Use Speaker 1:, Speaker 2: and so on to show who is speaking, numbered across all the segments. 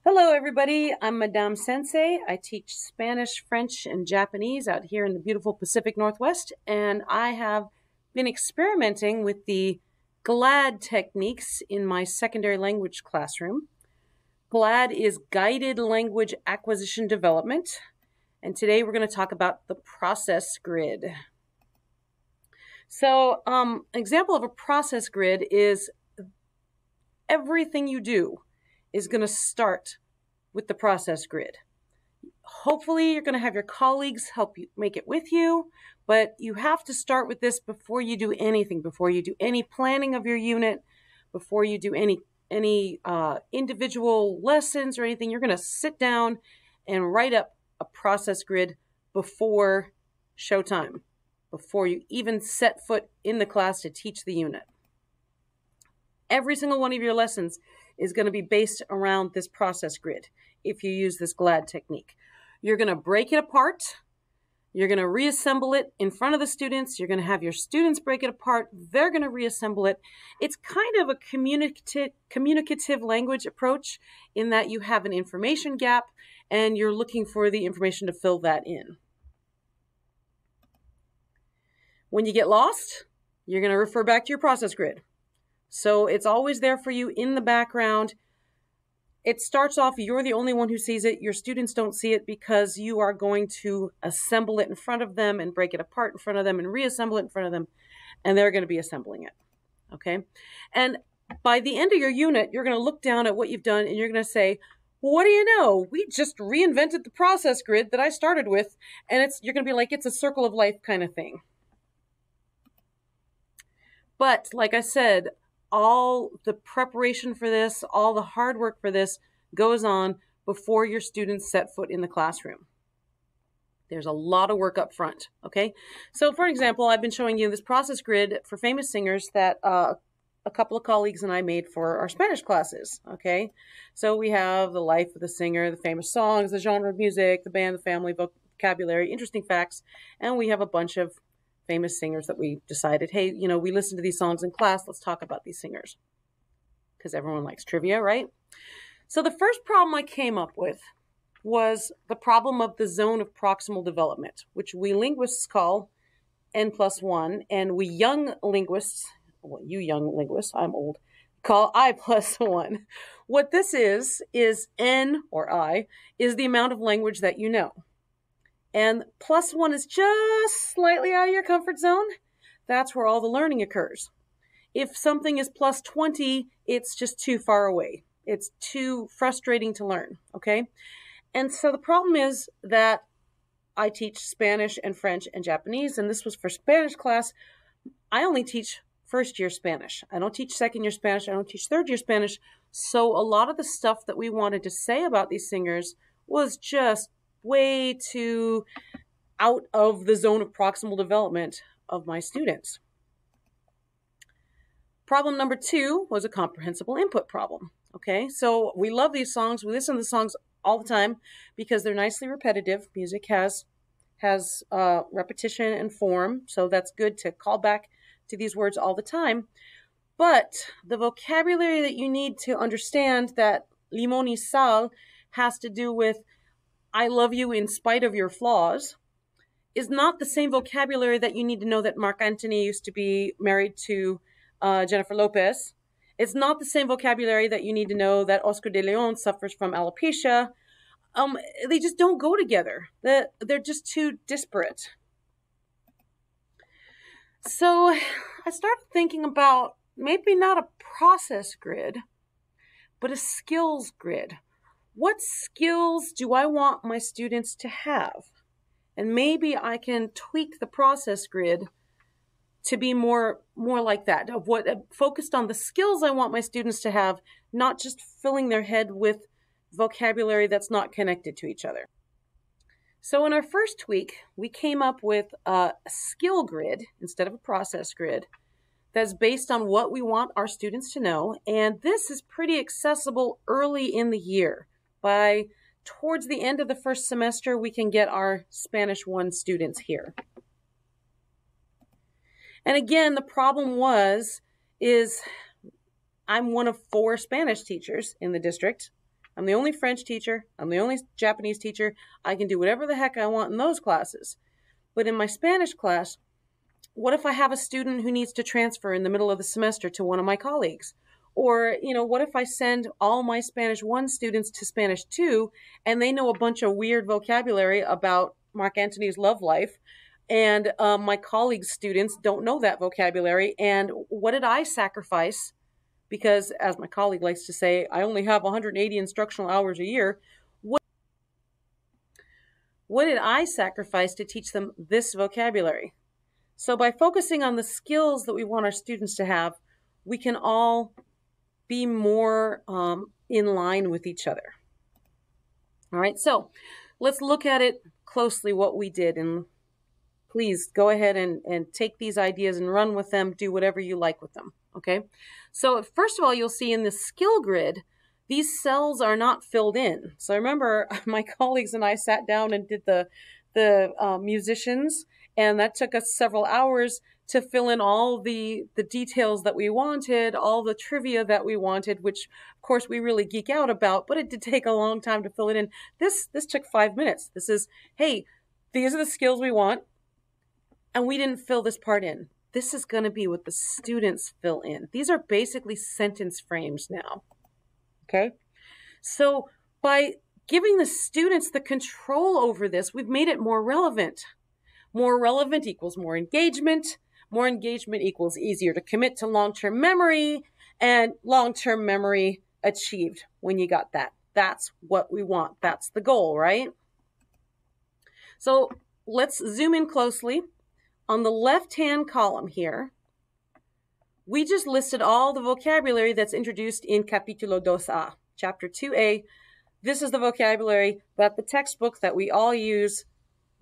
Speaker 1: Hello, everybody. I'm Madame Sensei. I teach Spanish, French, and Japanese out here in the beautiful Pacific Northwest, and I have been experimenting with the GLAD techniques in my secondary language classroom. GLAD is Guided Language Acquisition Development, and today we're going to talk about the process grid. So, an example of a process grid is everything you do is going to start with the process grid. Hopefully, you're going to have your colleagues help you make it with you, but you have to start with this before you do anything, before you do any planning of your unit, before you do any individual lessons or anything. You're going to sit down and write up a process grid before showtime, before you even set foot in the class to teach the unit. Every single one of your lessons is going to be based around this process grid if you use this GLAD technique. You're going to break it apart. You're going to reassemble it in front of the students. You're going to have your students break it apart. They're going to reassemble it. It's kind of a communicative language approach in that you have an information gap and you're looking for the information to fill that in. When you get lost, you're going to refer back to your process grid. So it's always there for you in the background. It starts off, you're the only one who sees it. Your students don't see it because you are going to assemble it in front of them and break it apart in front of them and reassemble it in front of them. And they're going to be assembling it. Okay. And by the end of your unit, you're going to look down at what you've done and you're going to say, well, what do you know? We just reinvented the process grid that I started with. And you're going to be like, it's a circle of life kind of thing. But like I said, all the preparation for this, all the hard work for this goes on before your students set foot in the classroom. There's a lot of work up front, okay? So for example, I've been showing you this process grid for famous singers that a couple of colleagues and I made for our Spanish classes, okay? So we have the life of the singer, the famous songs, the genre of music, the band, the family, vocabulary, interesting facts, and we have a bunch of famous singers that we decided, hey, we listen to these songs in class. Let's talk about these singers because everyone likes trivia, right? So the first problem I came up with was the problem of the zone of proximal development, which we linguists call N+1, and we young linguists, well, you young linguists, I'm old, call I+1. What this is N, or I, is the amount of language that you know. And +1 is just slightly out of your comfort zone. That's where all the learning occurs. If something is +20, it's just too far away. It's too frustrating to learn, okay? And so the problem is that I teach Spanish and French and Japanese, and this was for Spanish class. I only teach first-year Spanish. I don't teach second-year Spanish. I don't teach third-year Spanish. So a lot of the stuff that we wanted to say about these singers was just way too out of the zone of proximal development of my students. Problem number 2 was a comprehensible input problem. Okay, so we love these songs. We listen to the songs all the time because they're nicely repetitive. Music has repetition and form, so that's good to call back to these words all the time. But the vocabulary that you need to understand that limón y sal has to do with I love you in spite of your flaws is not the same vocabulary that you need to know that Marc Antony used to be married to Jennifer Lopez. It's not the same vocabulary that you need to know that Oscar de Leon suffers from alopecia. They just don't go together. They're just too disparate. So I started thinking about maybe not a process grid, but a skills grid. What skills do I want my students to have? And maybe I can tweak the process grid to be more like that, of what focused on the skills I want my students to have, not just filling their head with vocabulary that's not connected to each other. So in our first tweak, we came up with a skill grid instead of a process grid that's based on what we want our students to know. And this is pretty accessible early in the year. By towards the end of the first semester, we can get our Spanish 1 students here. And again, the problem is I'm one of 4 Spanish teachers in the district. I'm the only French teacher. I'm the only Japanese teacher. I can do whatever the heck I want in those classes. But in my Spanish class, what if I have a student who needs to transfer in the middle of the semester to one of my colleagues? Or, what if I send all my Spanish 1 students to Spanish 2 and they know a bunch of weird vocabulary about Mark Antony's love life, and my colleagues' students don't know that vocabulary? And what did I sacrifice? Because, as my colleague likes to say, I only have 180 instructional hours a year. What did I sacrifice to teach them this vocabulary? So by focusing on the skills that we want our students to have, we can all be more in line with each other. All right, so let's look at it closely, what we did. And please go ahead and take these ideas and run with them. Do whatever you like with them, okay? So first of all, you'll see in the skill grid, these cells are not filled in. So I remember my colleagues and I sat down and did the musicians, and that took us several hours to fill in all the details that we wanted, all the trivia that we wanted, which of course we really geek out about, but it did take a long time to fill it in. This took 5 minutes. This is, hey, these are the skills we want, and we didn't fill this part in. This is going to be what the students fill in. These are basically sentence frames now, okay? So by giving the students the control over this, we've made it more relevant. More relevant equals more engagement. More engagement equals easier to commit to long-term memory, and long-term memory achieved when you got that. That's what we want. That's the goal, right? So let's zoom in closely. On the left-hand column here, we just listed all the vocabulary that's introduced in Capítulo 2A, Chapter 2A. This is the vocabulary that the textbook that we all use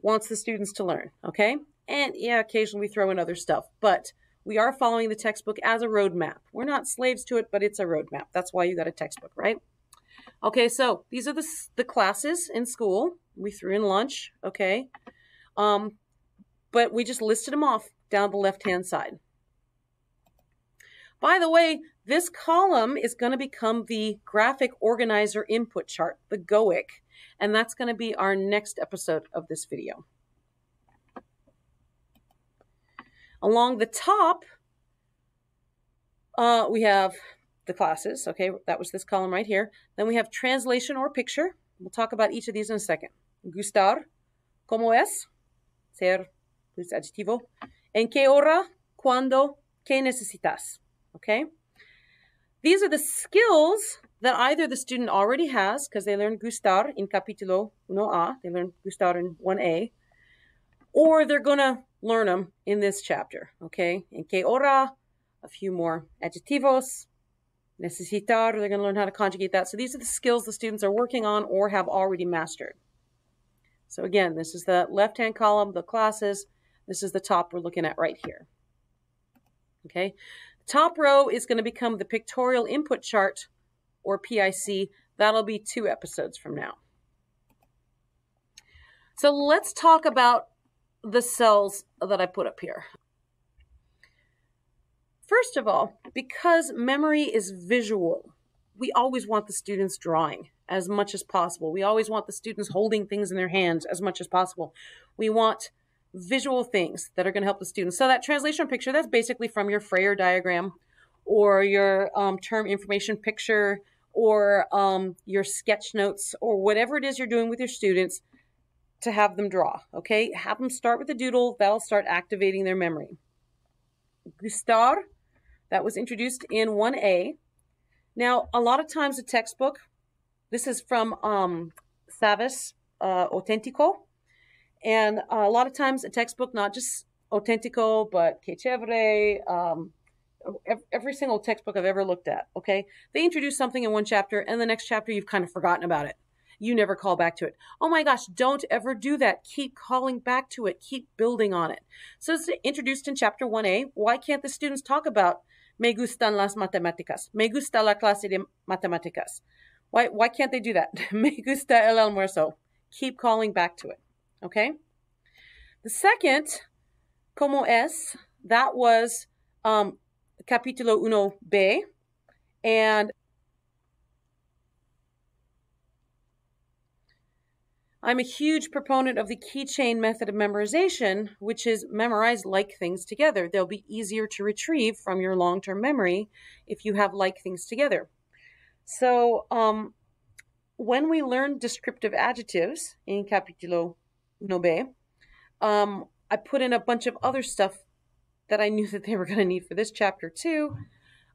Speaker 1: wants the students to learn, okay? And yeah, occasionally we throw in other stuff, but we are following the textbook as a roadmap. We're not slaves to it, but it's a roadmap. That's why you got a textbook, right? Okay, so these are the classes in school. We threw in lunch, okay? But we just listed them off down the left-hand side. By the way, this column is going to become the graphic organizer input chart, the GOIC, and that's going to be our next episode of this video. Along the top, we have the classes, okay? That was this column right here. Then we have translation or picture. We'll talk about each of these in a second. Gustar, ¿cómo es? Ser, plus adjetivo. ¿En qué hora? ¿Cuándo? ¿Qué necesitas? Okay? These are the skills that either the student already has, because they learned gustar in Capítulo 1A, they learned gustar in 1A, or they're going to learn them in this chapter, okay? En qué hora, a few more adjetivos, necesitar, they're going to learn how to conjugate that. So these are the skills the students are working on or have already mastered. So again, this is the left-hand column, the classes. This is the top we're looking at right here, okay? Top row is going to become the pictorial input chart, or PIC. That'll be 2 episodes from now. So let's talk about the cells that I put up here. First of all, because memory is visual, we always want the students drawing as much as possible. We always want the students holding things in their hands as much as possible. We want visual things that are going to help the students. So that translation picture, that's basically from your Freyer diagram or your term information picture or your sketch notes or whatever it is you're doing with your students to have them draw, okay? Have them start with a doodle. That'll start activating their memory. Gustar, that was introduced in 1A. Now, a lot of times a textbook, this is from Savas Auténtico, and a lot of times a textbook, not just Auténtico, but Que Chévere, every single textbook I've ever looked at, okay? They introduce something in one chapter, and the next chapter you've kind of forgotten about it. You never call back to it. Oh my gosh, don't ever do that. Keep calling back to it. Keep building on it. So it's introduced in chapter 1A. Why can't the students talk about Me gustan las matemáticas? Me gusta la clase de matemáticas. Why can't they do that? Me gusta el almuerzo. Keep calling back to it, okay? The second, ¿Cómo es? That was Capítulo 1B. And I'm a huge proponent of the keychain method of memorization, which is memorize like things together. They'll be easier to retrieve from your long-term memory if you have like things together. So when we learn descriptive adjectives in Capítulo 9, I put in a bunch of other stuff that I knew that they were going to need for this chapter too.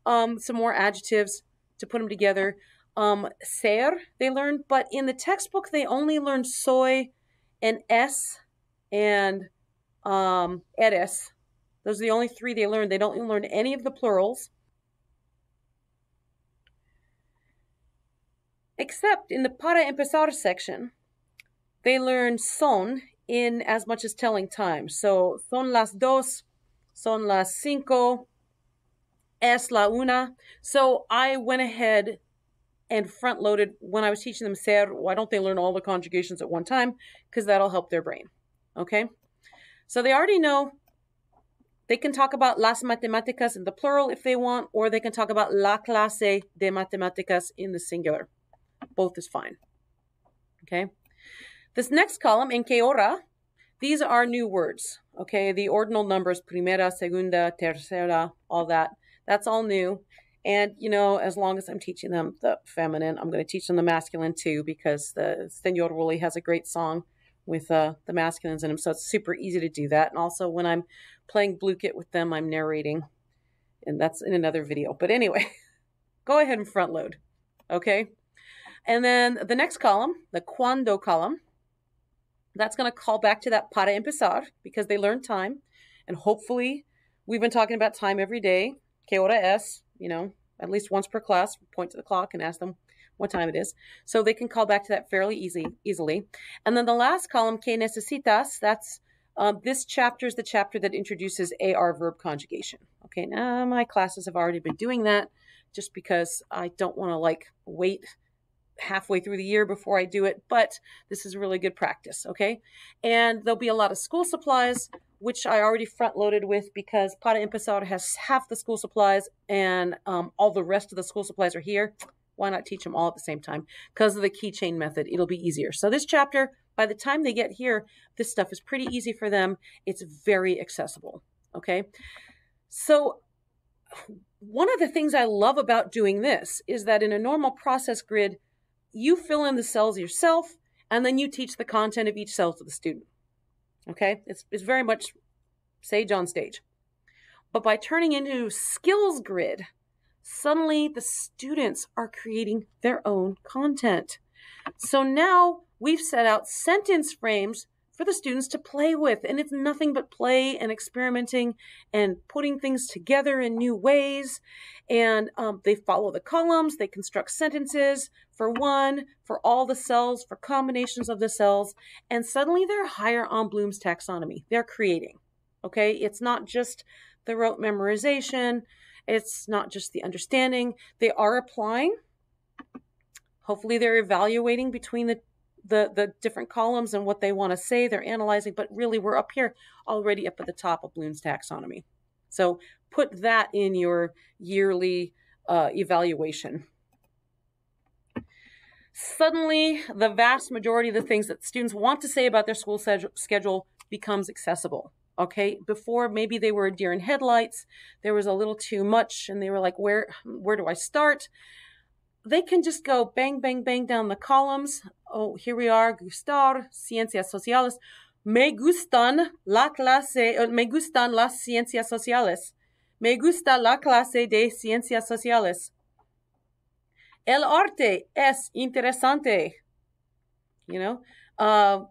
Speaker 1: Some more adjectives to put them together. Ser, they learned, but in the textbook, they only learned soy and es and eres. Those are the only three they learned. They don't learn any of the plurals. Except in the para empezar section, they learn son in as much as telling time. So, son las dos, son las cinco, es la una. So I went ahead and front-loaded when I was teaching them ser. Why don't they learn all the conjugations at one time? Because that'll help their brain. Okay? So they already know they can talk about las matemáticas in the plural if they want, or they can talk about la clase de matemáticas in the singular. Both is fine. Okay? This next column, en qué hora, these are new words. Okay? The ordinal numbers, primera, segunda, tercera, all that. That's all new. And, you know, as long as I'm teaching them the feminine, I'm going to teach them the masculine too, because the Señor Woolley has a great song with the masculines in him. So it's super easy to do that. And also when I'm playing Blue Kit with them, I'm narrating. And that's in another video. But anyway, go ahead and front load. Okay? And then the next column, the cuando column, that's going to call back to that para empezar, because they learn time. And hopefully, we've been talking about time every day. ¿Qué hora es? You know, at least once per class, point to the clock and ask them what time it is. So they can call back to that fairly easily. And then the last column, ¿qué necesitas? That's this chapter is the chapter that introduces AR verb conjugation. Okay, now my classes have already been doing that just because I don't want to wait halfway through the year before I do it, but this is really good practice, okay? And there'll be a lot of school supplies, which I already front-loaded with because Para Empezar has half the school supplies and all the rest of the school supplies are here. Why not teach them all at the same time? Because of the keychain method, it'll be easier. So this chapter, by the time they get here, this stuff is pretty easy for them. It's very accessible, okay? So one of the things I love about doing this is that in a normal process grid, you fill in the cells yourself, and then you teach the content of each cell to the student. Okay? It's very much sage on stage. But by turning into skills grid, suddenly the students are creating their own content. So now we've set out sentence frames for the students to play with, and it's nothing but play and experimenting and putting things together in new ways. And they follow the columns, they construct sentences for one, for all the cells, for combinations of the cells, and suddenly they're higher on Bloom's taxonomy. They're creating, okay? It's not just the rote memorization, it's not just the understanding. They are applying. Hopefully they're evaluating between the different columns and what they want to say. They're analyzing, but really we're up here already up at the top of Bloom's taxonomy. So put that in your yearly evaluation. Suddenly, the vast majority of the things that students want to say about their school schedule becomes accessible. Okay, before maybe they were a deer in headlights, there was a little too much, and they were like, where do I start? They can just go bang, bang, bang down the columns. Oh, here we are, gustar, ciencias sociales. Me gustan las ciencias sociales. Me gusta la clase de ciencias sociales. El arte es interesante. You know,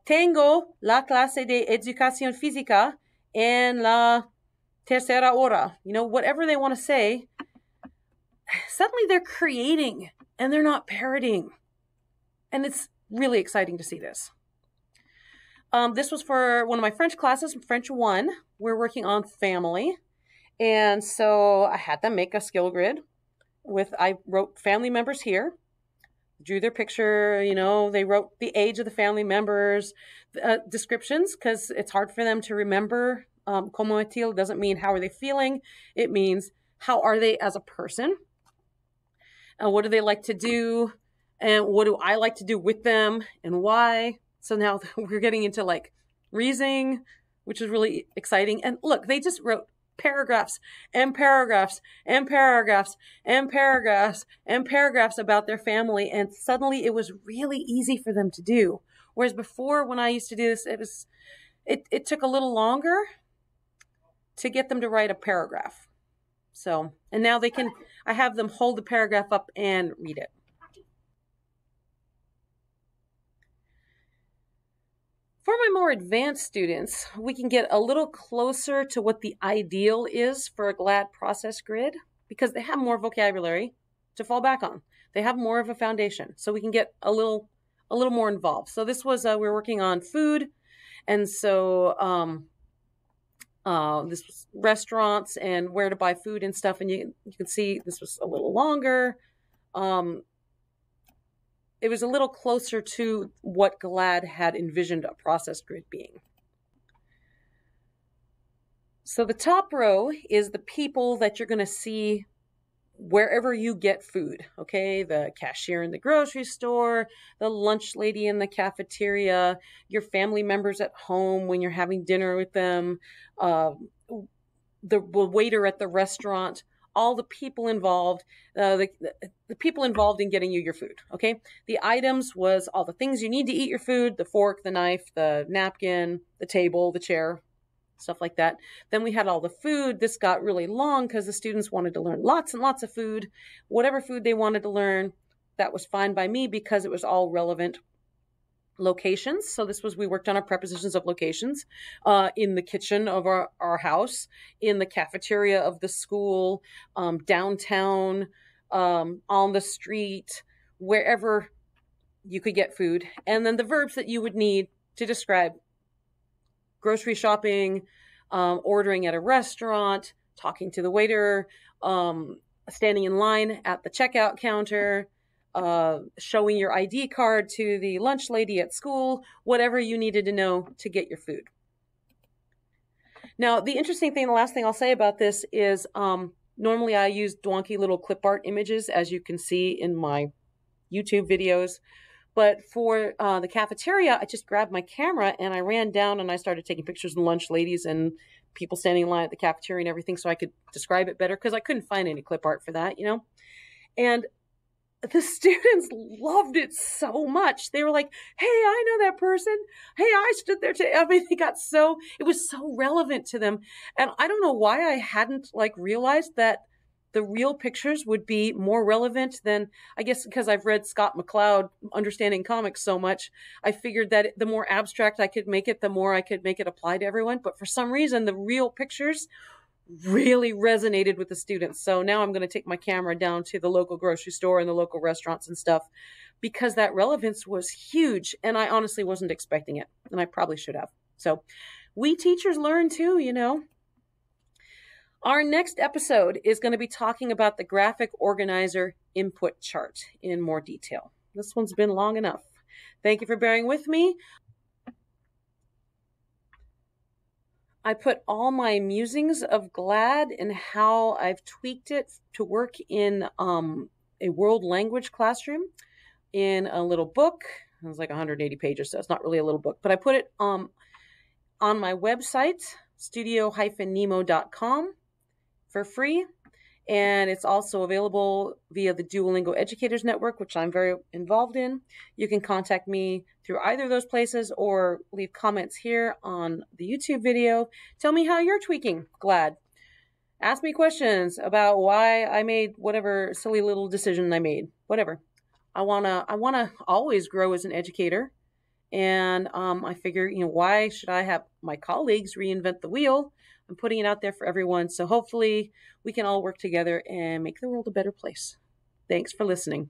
Speaker 1: tengo la clase de educación física en la tercera hora. You know, whatever they want to say, suddenly they're creating and they're not parroting. And it's really exciting to see this. This was for one of my French classes, French 1. We're working on family. And so I had them make a skill grid I wrote family members here, drew their picture, you know, they wrote the age of the family members, descriptions, because it's hard for them to remember. Como est-il doesn't mean how are they feeling. It means how are they as a person? What do they like to do? And what do I like to do with them and why? So now we're getting into like Riesing, which is really exciting. And look, they just wrote paragraphs and paragraphs and paragraphs and paragraphs and paragraphs about their family. And suddenly it was really easy for them to do. Whereas before, when I used to do this, it took a little longer to get them to write a paragraph. So, and now I have them hold the paragraph up and read it. For my more advanced students, we can get a little closer to what the ideal is for a GLAD process grid because they have more vocabulary to fall back on. They have more of a foundation, so we can get a little more involved. So this was, we were working on food, and so this was restaurants and where to buy food and stuff, and you can see this was a little longer. It was a little closer to what GLAD had envisioned a process grid being. So the top row is the people that you're going to see wherever you get food, okay? The cashier in the grocery store, the lunch lady in the cafeteria, your family members at home when you're having dinner with them, the waiter at the restaurant, all the people involved, the people involved in getting you your food, okay? The items was all the things you need to eat your food, the fork, the knife, the napkin, the table, the chair, stuff like that. Then we had all the food. This got really long because the students wanted to learn lots and lots of food. Whatever food they wanted to learn, that was fine by me because it was all relevant locations. So we worked on our prepositions of locations in the kitchen of our house, in the cafeteria of the school, downtown, on the street, wherever you could get food. And then the verbs that you would need to describe grocery shopping, ordering at a restaurant, talking to the waiter, standing in line at the checkout counter, showing your ID card to the lunch lady at school, whatever you needed to know to get your food. Now, the interesting thing, the last thing I'll say about this is normally I use donkey little clip art images, as you can see in my YouTube videos. But for the cafeteria, I just grabbed my camera and I ran down and I started taking pictures of lunch ladies and people standing in line at the cafeteria and everything so I could describe it better because I couldn't find any clip art for that, you know. And the students loved it so much. They were like, hey, I know that person. Hey, I stood there too. I mean, it was so relevant to them. And I don't know why I hadn't realized that the real pictures would be more relevant than, I guess because I've read Scott McCloud, Understanding Comics, so much, I figured that the more abstract I could make it, the more I could make it apply to everyone. But for some reason, the real pictures really resonated with the students. So now I'm going to take my camera down to the local grocery store and the local restaurants and stuff because that relevance was huge. And I honestly wasn't expecting it. And I probably should have. So we teachers learn too, you know. Our next episode is going to be talking about the graphic organizer input chart in more detail. This one's been long enough. Thank you for bearing with me. I put all my musings of GLAD and how I've tweaked it to work in a world language classroom in a little book. It was like 180 pages, so it's not really a little book. But I put it on my website, studio-nemo.com. for free, and it's also available via the Duolingo Educators Network, which I'm very involved in. You can contact me through either of those places or leave comments here on the YouTube video. Tell me how you're tweaking GLAD. Ask me questions about why I made whatever silly little decision I made. Whatever. I wanna always grow as an educator, and I figure, why should I have my colleagues reinvent the wheel? I'm putting it out there for everyone. So hopefully we can all work together and make the world a better place. Thanks for listening.